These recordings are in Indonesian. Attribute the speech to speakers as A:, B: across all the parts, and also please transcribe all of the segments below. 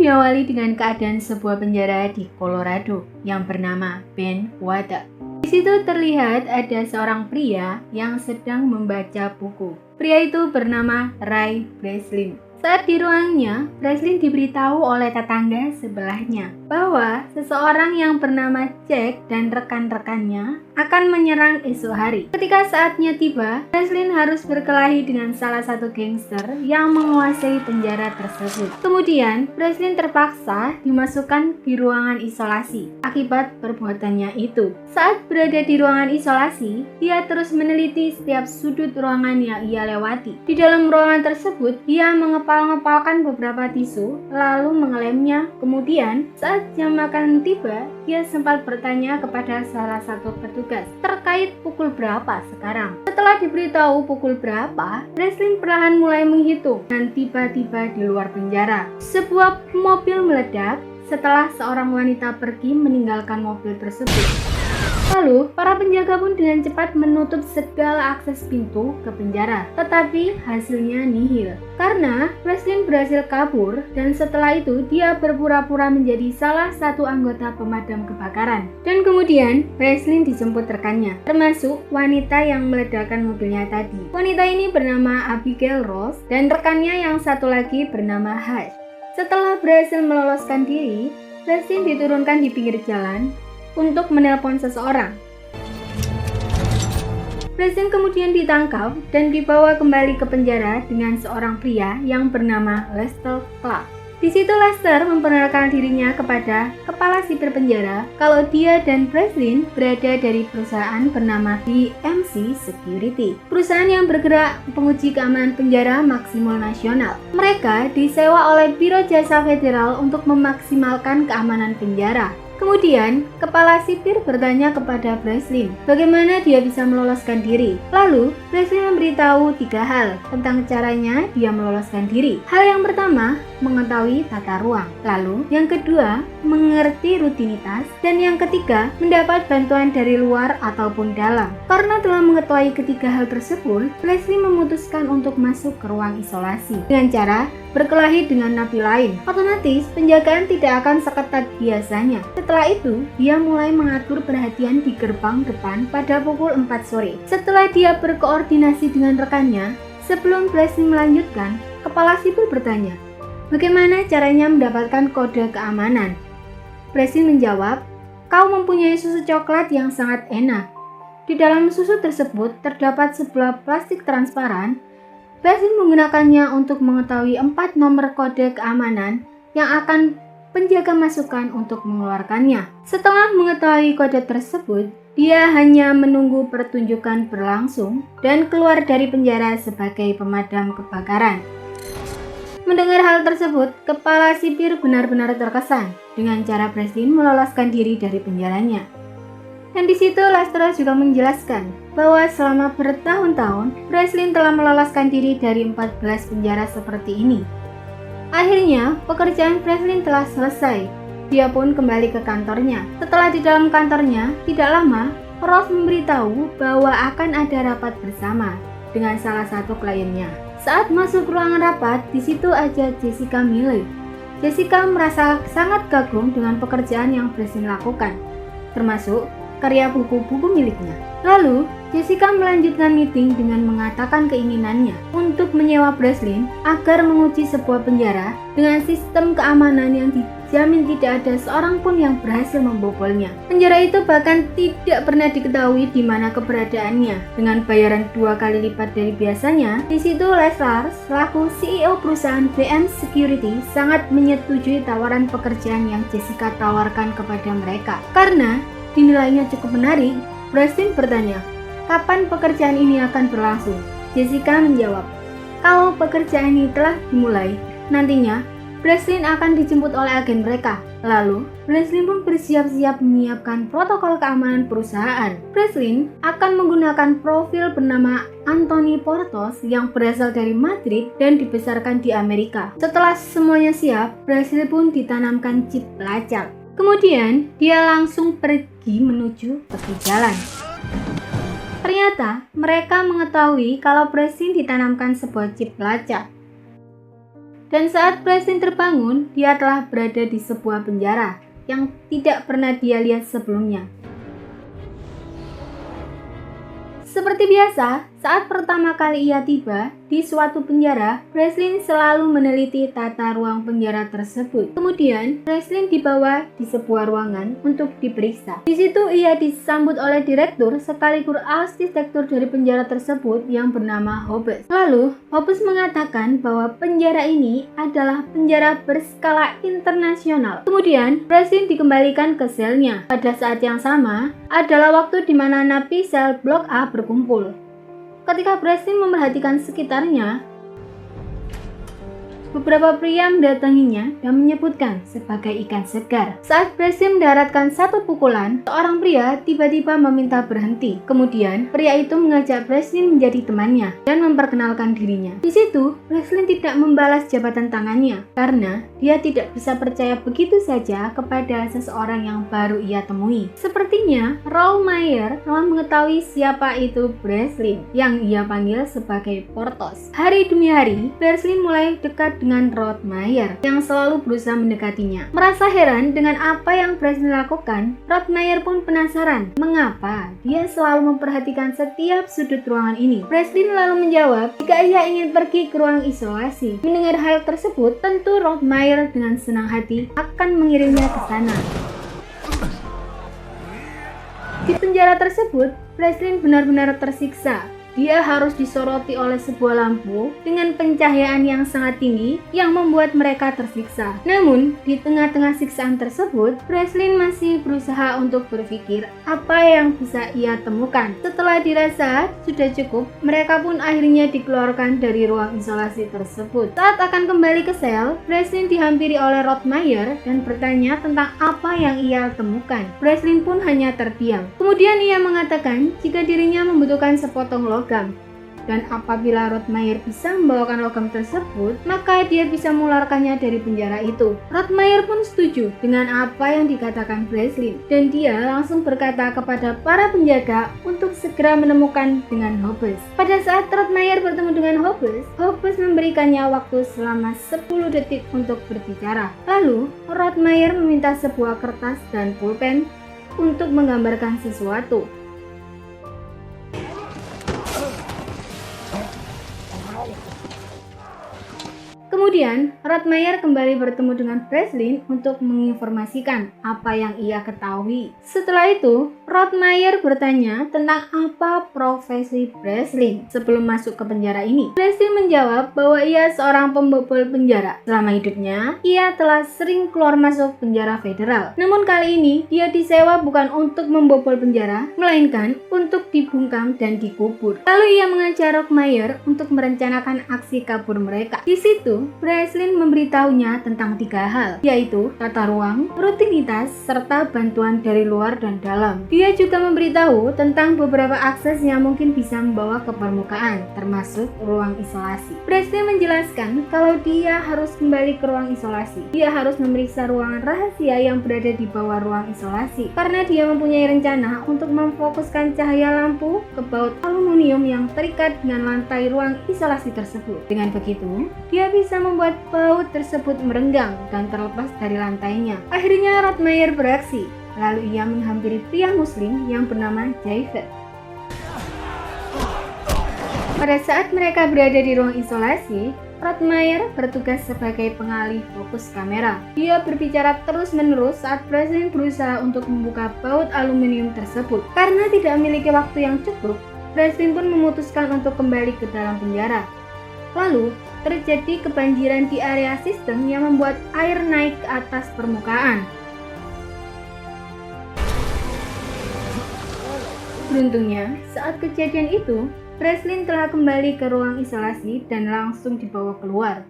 A: diawali dengan keadaan sebuah penjara di Colorado yang bernama Bentwater. Di situ terlihat ada seorang pria yang sedang membaca buku. Pria itu bernama Ray Breslin. Saat di ruangnya, Breslin diberitahu oleh tetangga sebelahnya bahwa seseorang yang bernama Jack dan rekan-rekannya akan menyerang esok hari. Ketika saatnya tiba, Breslin harus berkelahi dengan salah satu gangster yang menguasai penjara tersebut. Kemudian, Breslin terpaksa dimasukkan di ruangan isolasi akibat perbuatannya itu. Saat berada di ruangan isolasi, dia terus meneliti setiap sudut ruangan yang ia lewati. Di dalam ruangan tersebut, dia mengepal-ngepalkan beberapa tisu, lalu mengelemnya. Kemudian, saat jam makan tiba, dia sempat bertanya kepada salah satu petugas terkait pukul berapa sekarang. Setelah diberitahu pukul berapa, Breslin perlahan mulai menghitung dan tiba-tiba di luar penjara. Sebuah mobil meledak setelah seorang wanita pergi meninggalkan mobil tersebut. Lalu, para penjaga pun dengan cepat menutup segala akses pintu ke penjara. Tetapi hasilnya nihil. Karena Breslin berhasil kabur dan setelah itu dia berpura-pura menjadi salah satu anggota pemadam kebakaran. Dan kemudian Breslin dijemput rekannya, termasuk wanita yang meledakkan mobilnya tadi. Wanita ini bernama Abigail Rose dan rekannya yang satu lagi bernama Hush. Setelah berhasil meloloskan diri, Breslin diturunkan di pinggir jalan untuk menelpon seseorang. Breslin kemudian ditangkap dan dibawa kembali ke penjara dengan seorang pria yang bernama Lester Clark. Di situ Lester memperkenalkan dirinya kepada kepala sipir penjara kalau dia dan Breslin berada dari perusahaan bernama BMC Security, perusahaan yang bergerak penguji keamanan penjara maksimal nasional. Mereka disewa oleh Biro Jasa Federal untuk memaksimalkan keamanan penjara. Kemudian, kepala sipir bertanya kepada Breslin bagaimana dia bisa meloloskan diri. Lalu, Breslin memberitahu 3 hal tentang caranya dia meloloskan diri. Hal yang pertama, mengetahui tata ruang. Lalu, yang kedua, mengerti rutinitas. Dan yang ketiga, mendapat bantuan dari luar ataupun dalam. Karena telah mengetahui ketiga hal tersebut, Breslin memutuskan untuk masuk ke ruang isolasi dengan cara berkelahi dengan napi lain. Otomatis, penjagaan tidak akan seketat biasanya. Setelah itu, dia mulai mengatur perhatian di gerbang depan pada pukul 4 sore. Setelah dia berkoordinasi dengan rekannya, sebelum Breslin melanjutkan, kepala sipil bertanya, bagaimana caranya mendapatkan kode keamanan? Breslin menjawab, kau mempunyai susu coklat yang sangat enak. Di dalam susu tersebut terdapat sebuah plastik transparan. Breslin menggunakannya untuk mengetahui 4 nomor kode keamanan yang akan penjaga masukkan untuk mengeluarkannya. Setelah mengetahui kode tersebut, dia hanya menunggu pertunjukan berlangsung dan keluar dari penjara sebagai pemadam kebakaran. Mendengar hal tersebut, kepala sipir benar-benar terkesan dengan cara Breslin meloloskan diri dari penjaranya. Dan di situ Lester juga menjelaskan bahwa selama bertahun-tahun, Breslin telah meloloskan diri dari 14 penjara seperti ini. Akhirnya, pekerjaan Breslin telah selesai. Dia pun kembali ke kantornya. Setelah di dalam kantornya, tidak lama, Ross memberitahu bahwa akan ada rapat bersama dengan salah satu kliennya. Saat masuk ruangan rapat, di situ ada Jessica Mille. Jessica merasa sangat kagum dengan pekerjaan yang Breslin lakukan, termasuk karya buku-buku miliknya. Lalu, Jessica melanjutkan meeting dengan mengatakan keinginannya untuk menyewa Breslin agar menguji sebuah penjara dengan sistem keamanan yang dijamin tidak ada seorang pun yang berhasil membobolnya. Penjara itu bahkan tidak pernah diketahui di mana keberadaannya. Dengan bayaran 2 kali lipat dari biasanya, di situ Lester selaku CEO perusahaan BM Security sangat menyetujui tawaran pekerjaan yang Jessica tawarkan kepada mereka. Karena dinilainya cukup menarik, Breslin bertanya, kapan pekerjaan ini akan berlangsung? Jessica menjawab, kalau pekerjaan ini telah dimulai, nantinya Breslin akan dijemput oleh agen mereka. Lalu, Breslin pun bersiap-siap menyiapkan protokol keamanan perusahaan. Breslin akan menggunakan profil bernama Anthony Portos yang berasal dari Madrid dan dibesarkan di Amerika. Setelah semuanya siap, Breslin pun ditanamkan chip pelacak. Kemudian, dia langsung pergi menuju tepi jalan. Ternyata, mereka mengetahui kalau Breslin ditanamkan sebuah chip pelacak. Dan saat Breslin terbangun, dia telah berada di sebuah penjara yang tidak pernah dia lihat sebelumnya. Seperti biasa, saat pertama kali ia tiba di suatu penjara, Breslin selalu meneliti tata ruang penjara tersebut. Kemudian, Breslin dibawa di sebuah ruangan untuk diperiksa. Di situ ia disambut oleh direktur sekaligus arsitektur dari penjara tersebut yang bernama Hobbes. Lalu, Hobbes mengatakan bahwa penjara ini adalah penjara berskala internasional. Kemudian, Breslin dikembalikan ke selnya. Pada saat yang sama, adalah waktu di mana napi sel Blok A berkumpul. Ketika Breslin memerhatikan sekitarnya, beberapa pria mendatanginya dan menyebutkan sebagai ikan segar. Saat Breslin mendaratkan satu pukulan, seorang pria tiba-tiba meminta berhenti. Kemudian, pria itu mengajak Breslin menjadi temannya dan memperkenalkan dirinya. Di situ, Breslin tidak membalas jabatan tangannya karena dia tidak bisa percaya begitu saja kepada seseorang yang baru ia temui. Sepertinya, Raoul Meyer telah mengetahui siapa itu Breslin, yang ia panggil sebagai Porthos. Hari demi hari, Breslin mulai dekat dengan Raoul Meyer yang selalu berusaha mendekatinya. Merasa heran dengan apa yang Breslin lakukan, Raoul Meyer pun penasaran mengapa dia selalu memperhatikan setiap sudut ruangan ini. Breslin lalu menjawab jika ia ingin pergi ke ruang isolasi. Mendengar hal tersebut, tentu Raoul Meyer dengan senang hati akan mengirimnya ke sana. Di penjara tersebut, Breslin benar-benar tersiksa. Dia harus disoroti oleh sebuah lampu dengan pencahayaan yang sangat tinggi yang membuat mereka tersiksa. Namun, di tengah-tengah siksaan tersebut, Breslin masih berusaha untuk berpikir apa yang bisa ia temukan. Setelah dirasa sudah cukup, mereka pun akhirnya dikeluarkan dari ruang isolasi tersebut. Saat akan kembali ke sel, Breslin dihampiri oleh Raoul Meyer dan bertanya tentang apa yang ia temukan. Breslin pun hanya terdiam. Kemudian ia mengatakan jika dirinya membutuhkan sepotong logam. Dan apabila Raoul Meyer bisa membawakan logam tersebut, maka dia bisa mengeluarkannya dari penjara itu. Raoul Meyer pun setuju dengan apa yang dikatakan Breslin, dan dia langsung berkata kepada para penjaga untuk segera menemukan dengan Hobbes. Pada saat Raoul Meyer bertemu dengan Hobbes, Hobbes memberikannya waktu selama 10 detik untuk berbicara. Lalu, Raoul Meyer meminta sebuah kertas dan pulpen untuk menggambarkan sesuatu. Kemudian, Raoul Meyer kembali bertemu dengan Breslin untuk menginformasikan apa yang ia ketahui. Setelah itu, Raoul Meyer bertanya tentang apa profesi Breslin sebelum masuk ke penjara ini. Breslin menjawab bahwa ia seorang pembobol penjara. Selama hidupnya, ia telah sering keluar masuk penjara federal. Namun kali ini, dia disewa bukan untuk membobol penjara, melainkan untuk dibungkam dan dikubur. Lalu ia mengajak Raoul Meyer untuk merencanakan aksi kabur mereka. Di situ, Breslin memberitahunya tentang 3 hal, yaitu tata ruang, rutinitas, serta bantuan dari luar dan dalam. Dia juga memberitahu tentang beberapa akses yang mungkin bisa membawa ke permukaan, termasuk ruang isolasi. Breslin menjelaskan kalau dia harus kembali ke ruang isolasi. Dia harus memeriksa ruangan rahasia yang berada di bawah ruang isolasi, karena dia mempunyai rencana untuk memfokuskan cahaya lampu ke baut aluminium yang terikat dengan lantai ruang isolasi tersebut. Dengan begitu, dia bisa membuat baut tersebut merenggang dan terlepas dari lantainya. Akhirnya Raoul Meyer beraksi, lalu ia menghampiri pria muslim yang bernama Javed. Pada saat mereka berada di ruang isolasi, Raoul Meyer bertugas sebagai pengalih fokus kamera. Dia berbicara terus-menerus saat Breslin berusaha untuk membuka baut aluminium tersebut. Karena tidak memiliki waktu yang cukup, Breslin pun memutuskan untuk kembali ke dalam penjara. Lalu, terjadi kebanjiran di area sistem yang membuat air naik ke atas permukaan. Beruntungnya, saat kejadian itu, Breslin telah kembali ke ruang isolasi dan langsung dibawa keluar.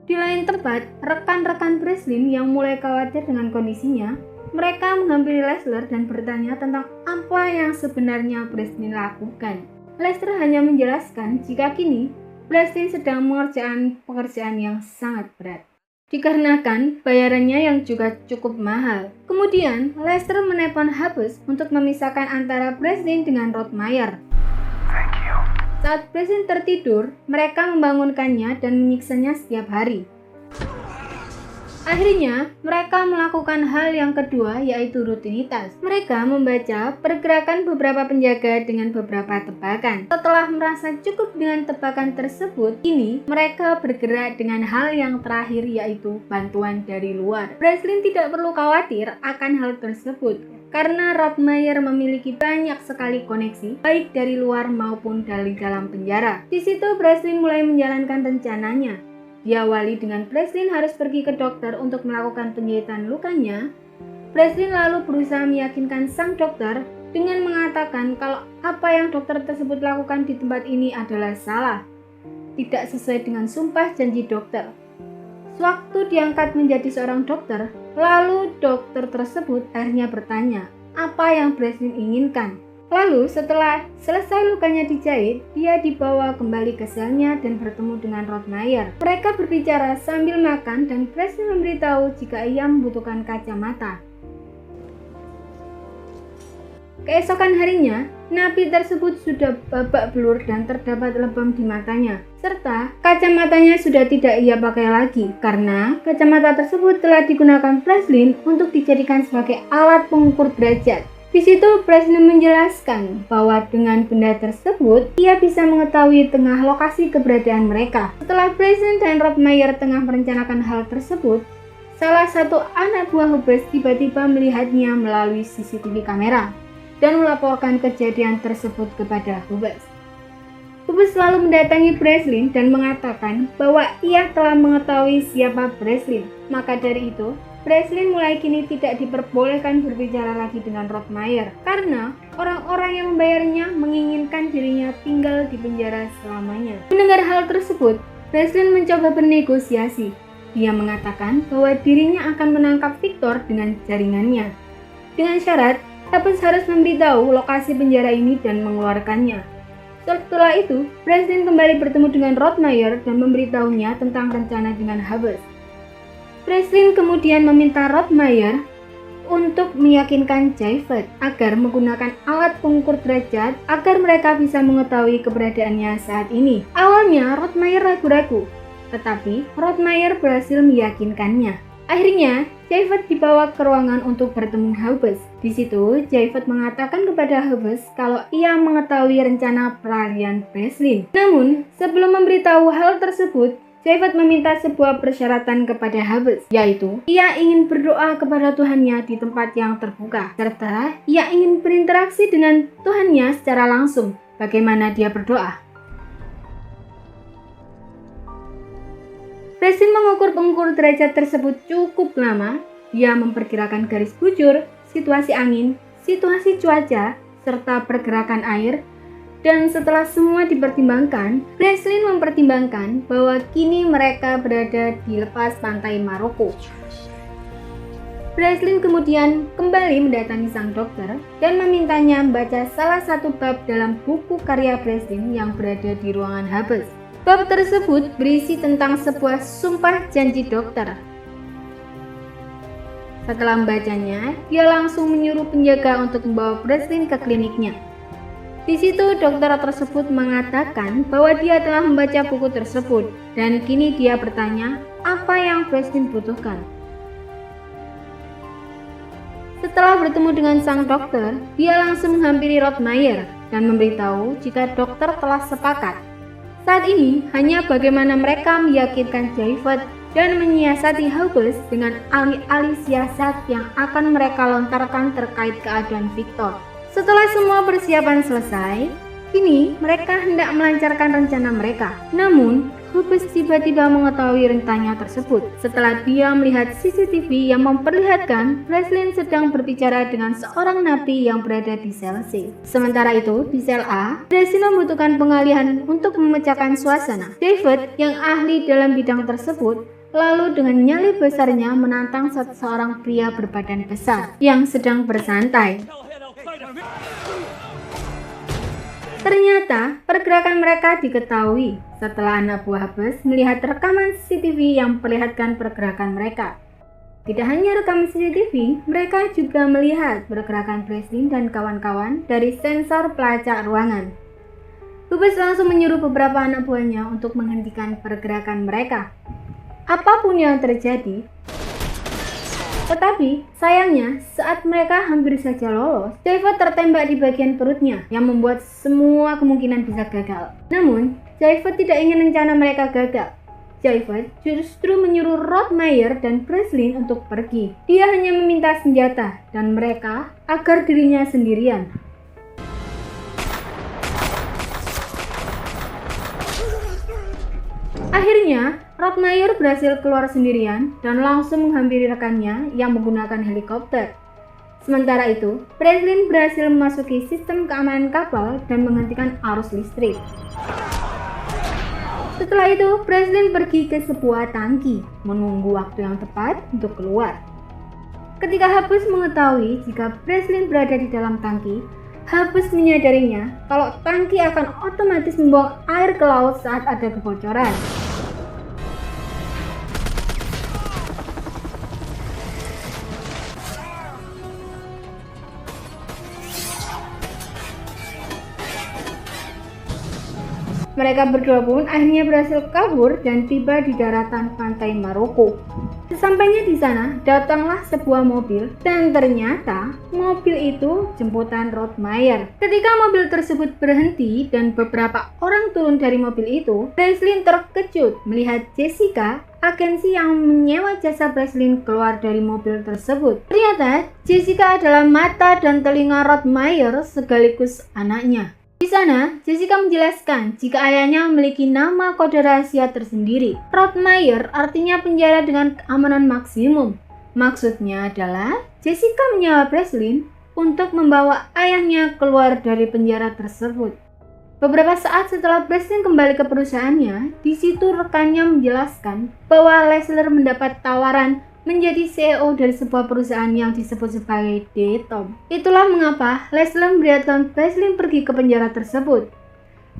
A: Di lain tempat, rekan-rekan Breslin yang mulai khawatir dengan kondisinya, mereka menghampiri Lester dan bertanya tentang apa yang sebenarnya Breslin lakukan. Lester hanya menjelaskan jika kini Breslin sedang mengerjakan pekerjaan yang sangat berat, dikarenakan bayarannya yang juga cukup mahal. Kemudian, Lester menelpon Hobbes untuk memisahkan antara Breslin dengan Raoul Meyer. Saat Breslin tertidur, mereka membangunkannya dan menyiksanya setiap hari. Akhirnya, mereka melakukan hal yang kedua, yaitu rutinitas. Mereka membaca pergerakan beberapa penjaga dengan beberapa tebakan. Setelah merasa cukup dengan tebakan tersebut, kini mereka bergerak dengan hal yang terakhir, yaitu bantuan dari luar. Breslin tidak perlu khawatir akan hal tersebut, karena Rottmeier memiliki banyak sekali koneksi, baik dari luar maupun dari dalam penjara. Di situ Breslin mulai menjalankan rencananya. Diawali dengan Breslin harus pergi ke dokter untuk melakukan penjahitan lukanya. Breslin lalu berusaha meyakinkan sang dokter dengan mengatakan kalau apa yang dokter tersebut lakukan di tempat ini adalah salah, tidak sesuai dengan sumpah janji dokter. Sewaktu diangkat menjadi seorang dokter, lalu dokter tersebut akhirnya bertanya apa yang Breslin inginkan. Lalu setelah selesai lukanya dijahit, dia dibawa kembali ke selnya dan bertemu dengan Rottmeier. Mereka berbicara sambil makan dan Breslin memberitahu jika ia membutuhkan kacamata. Keesokan harinya, napi tersebut sudah babak belur dan terdapat lebam di matanya, serta kacamatanya sudah tidak ia pakai lagi karena kacamata tersebut telah digunakan Breslin untuk dijadikan sebagai alat pengukur derajat. Di situ Breslin menjelaskan bahwa dengan benda tersebut ia bisa mengetahui tengah lokasi keberadaan mereka. Setelah Breslin dan Rottmeier tengah merencanakan hal tersebut, salah satu anak buah Hubbes tiba-tiba melihatnya melalui CCTV kamera dan melaporkan kejadian tersebut kepada Hubbes. Hubbes lalu mendatangi Breslin dan mengatakan bahwa ia telah mengetahui siapa Breslin. Maka dari itu, Breslin mulai kini tidak diperbolehkan berbicara lagi dengan Rottmeier karena orang-orang yang membayarnya menginginkan dirinya tinggal di penjara selamanya. Mendengar hal tersebut, Breslin mencoba bernegosiasi. Dia mengatakan bahwa dirinya akan menangkap Victor dengan jaringannya. Dengan syarat, Hubbes harus memberitahu lokasi penjara ini dan mengeluarkannya. Setelah itu, Breslin kembali bertemu dengan Rottmeier dan memberitahunya tentang rencana dengan Hubbes. Breslin kemudian meminta Rottmeier untuk meyakinkan Javed agar menggunakan alat pengukur derajat agar mereka bisa mengetahui keberadaannya saat ini. Awalnya Rottmeier ragu-ragu, tetapi Rottmeier berhasil meyakinkannya. Akhirnya, Javed dibawa ke ruangan untuk bertemu Hubbes. Di situ, Javed mengatakan kepada Hubbes kalau ia mengetahui rencana peralihan Breslin. Namun, sebelum memberitahu hal tersebut, Javed meminta sebuah persyaratan kepada Hubbes, yaitu ia ingin berdoa kepada Tuhannya di tempat yang terbuka, serta ia ingin berinteraksi dengan Tuhannya secara langsung. Bagaimana dia berdoa? Breslin mengukur pengukur derajat tersebut cukup lama. Dia memperkirakan garis bujur, situasi angin, situasi cuaca, serta pergerakan air. Dan setelah semua dipertimbangkan, Breslin mempertimbangkan bahwa kini mereka berada di lepas pantai Maroko. Breslin kemudian kembali mendatangi sang dokter dan memintanya membaca salah satu bab dalam buku karya Breslin yang berada di ruangan Hubbes. Bab tersebut berisi tentang sebuah sumpah janji dokter. Setelah membacanya, dia langsung menyuruh penjaga untuk membawa Breslin ke kliniknya. Di situ dokter tersebut mengatakan bahwa dia telah membaca buku tersebut dan kini dia bertanya apa yang Breslin butuhkan. Setelah bertemu dengan sang dokter, dia langsung menghampiri Rottmeier dan memberitahu jika dokter telah sepakat. Saat ini hanya bagaimana mereka meyakinkan Javed dan menyiasati Hubbes dengan alih-alih siasat yang akan mereka lontarkan terkait keadaan Victor. Setelah semua persiapan selesai, kini mereka hendak melancarkan rencana mereka. Namun, Hubbes tiba-tiba mengetahui rencananya tersebut setelah dia melihat CCTV yang memperlihatkan Breslin sedang berbicara dengan seorang napi yang berada di sel C. Sementara itu, di sel A, Breslin membutuhkan pengalihan untuk memecahkan suasana. Javed yang ahli dalam bidang tersebut lalu dengan nyali besarnya menantang seorang pria berbadan besar yang sedang bersantai. Ternyata pergerakan mereka diketahui setelah anak buah Hubbes melihat rekaman CCTV yang memperlihatkan pergerakan mereka. Tidak hanya rekaman CCTV, mereka juga melihat pergerakan Breslin dan kawan-kawan dari sensor pelacak ruangan. Hubbes langsung menyuruh beberapa anak buahnya untuk menghentikan pergerakan mereka. Apapun yang terjadi, Tetapi, sayangnya, saat mereka hampir saja lolos, Jaiva tertembak di bagian perutnya yang membuat semua kemungkinan bisa gagal. Namun, Jaiva tidak ingin rencana mereka gagal. Jaiva justru menyuruh Rottmeier dan Breslin untuk pergi. Dia hanya meminta senjata dan mereka agar dirinya sendirian. Akhirnya, Rottmeier berhasil keluar sendirian dan langsung menghampiri rekannya yang menggunakan helikopter. Sementara itu, Breslin berhasil memasuki sistem keamanan kapal dan menghentikan arus listrik. Setelah itu, Breslin pergi ke sebuah tangki, menunggu waktu yang tepat untuk keluar. Ketika Hapus mengetahui jika Breslin berada di dalam tangki, Hapus menyadarinya kalau tangki akan otomatis membuang air ke laut saat ada kebocoran. Mereka berdua pun akhirnya berhasil kabur dan tiba di daratan pantai Maroko. Sesampainya di sana, datanglah sebuah mobil dan ternyata mobil itu jemputan Rottmeier. Ketika mobil tersebut berhenti dan beberapa orang turun dari mobil itu, Breslin terkejut melihat Jessica, agensi yang menyewa jasa Breslin, keluar dari mobil tersebut. Ternyata Jessica adalah mata dan telinga Rottmeier sekaligus anaknya. Di sana, Jessica menjelaskan jika ayahnya memiliki nama kode rahasia tersendiri. Rottmeier artinya penjara dengan keamanan maksimum. Maksudnya adalah Jessica menyewa Breslin untuk membawa ayahnya keluar dari penjara tersebut. Beberapa saat setelah Breslin kembali ke perusahaannya, di situ rekannya menjelaskan bahwa Lessler mendapat tawaran menjadi CEO dari sebuah perusahaan yang disebut sebagai D-Tom. Itulah mengapa Lessler membiarkan Breslin pergi ke penjara tersebut.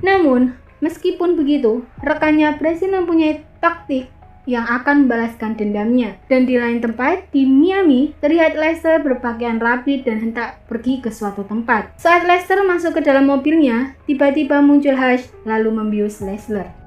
A: Namun, meskipun begitu, rekannya Breslin mempunyai taktik yang akan membalaskan dendamnya. Dan di lain tempat, di Miami, terlihat Lessler berpakaian rapi dan hendak pergi ke suatu tempat. Saat Lessler masuk ke dalam mobilnya, tiba-tiba muncul Hush lalu membius Lessler.